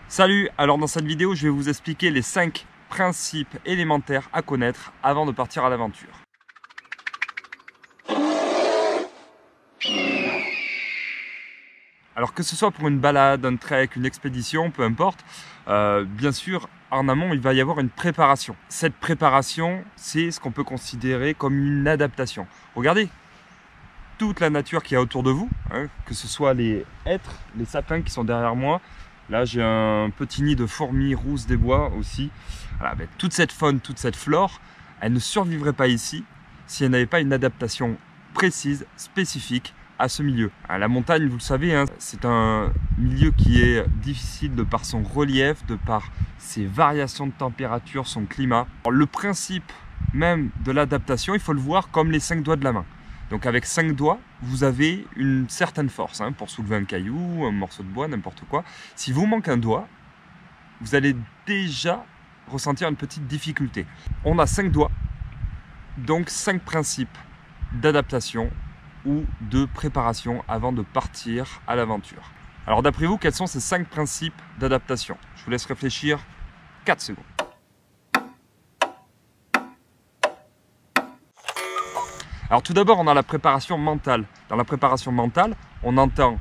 Salut, alors dans cette vidéo, je vais vous expliquer les 5 principes élémentaires à connaître avant de partir à l'aventure. Alors que ce soit pour une balade, un trek, une expédition, peu importe, bien sûr, en amont, il va y avoir une préparation. Cette préparation, c'est ce qu'on peut considérer comme une adaptation. Regardez toute la nature qu'il y a autour de vous, hein, que ce soit les hêtres, les sapins qui sont derrière moi. Là, j'ai un petit nid de fourmis rousses des bois aussi. Voilà, ben, toute cette faune, toute cette flore, elle ne survivrait pas ici si elle n'avait pas une adaptation précise, spécifique à ce milieu. La montagne, vous le savez, hein, c'est un milieu qui est difficile de par son relief, de par ses variations de température, son climat. Alors, le principe même de l'adaptation, il faut le voir comme les 5 doigts de la main. Donc avec 5 doigts, vous avez une certaine force pour soulever un caillou, un morceau de bois, n'importe quoi. Si vous manque un doigt, vous allez déjà ressentir une petite difficulté. On a 5 doigts, donc 5 principes d'adaptation ou de préparation avant de partir à l'aventure. Alors d'après vous, quels sont ces 5 principes d'adaptation? Je vous laisse réfléchir 4 secondes. Alors tout d'abord, on a la préparation mentale. Dans la préparation mentale, on entend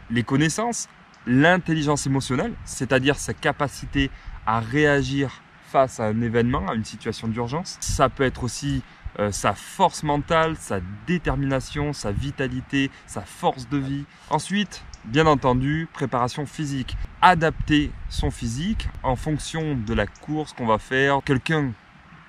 les connaissances, l'intelligence émotionnelle, c'est-à-dire sa capacité à réagir face à un événement, à une situation d'urgence. Ça peut être aussi sa force mentale, sa détermination, sa vitalité, sa force de vie. Ensuite, bien entendu, préparation physique. Adapter son physique en fonction de la course qu'on va faire. Quelqu'un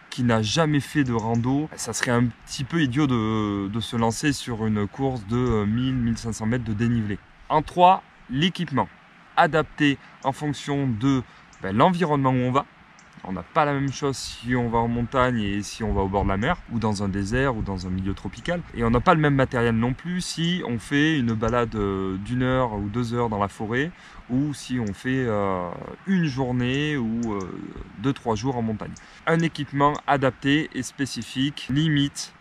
qui n'a jamais fait de rando, ça serait un petit peu idiot de se lancer sur une course de 1000-1500 mètres de dénivelé. En 3, l'équipement. Adapté en fonction de l'environnement où on va. On n'a pas la même chose si on va en montagne et si on va au bord de la mer, ou dans un désert, ou dans un milieu tropical. Et on n'a pas le même matériel non plus si on fait une balade d'1 heure ou 2 heures dans la forêt, ou si on fait une journée ou 2-3 jours en montagne. Un équipement adapté et spécifique limite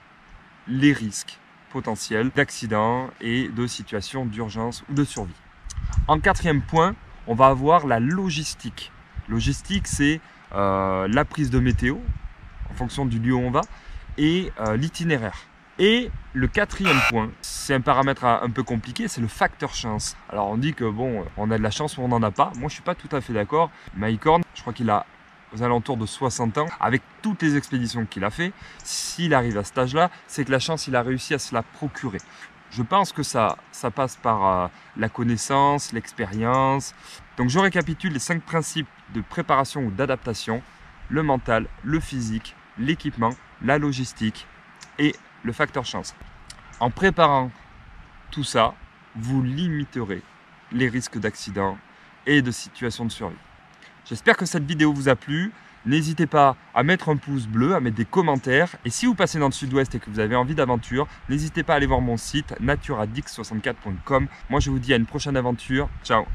les risques potentiels d'accidents et de situations d'urgence ou de survie. En 4e point, on va avoir la logistique. Logistique, c'est la prise de météo en fonction du lieu où on va et l'itinéraire. Et le 4e point, c'est un paramètre un peu compliqué, c'est le facteur chance. Alors on dit que bon, on a de la chance ou on n'en a pas. Moi je suis pas tout à fait d'accord. Mike Horn, je crois qu'il a aux alentours de 60 ans, avec toutes les expéditions qu'il a fait, s'il arrive à cet âge-là, c'est que la chance, il a réussi à se la procurer. Je pense que ça passe par la connaissance, l'expérience. Donc je récapitule les 5 principes de préparation ou d'adaptation: le mental, le physique, l'équipement, la logistique et le facteur chance. En préparant tout ça, vous limiterez les risques d'accident et de situations de survie. J'espère que cette vidéo vous a plu. N'hésitez pas à mettre un pouce bleu, à mettre des commentaires. Et si vous passez dans le sud-ouest et que vous avez envie d'aventure, n'hésitez pas à aller voir mon site naturadix64.com. Moi, je vous dis à une prochaine aventure. Ciao!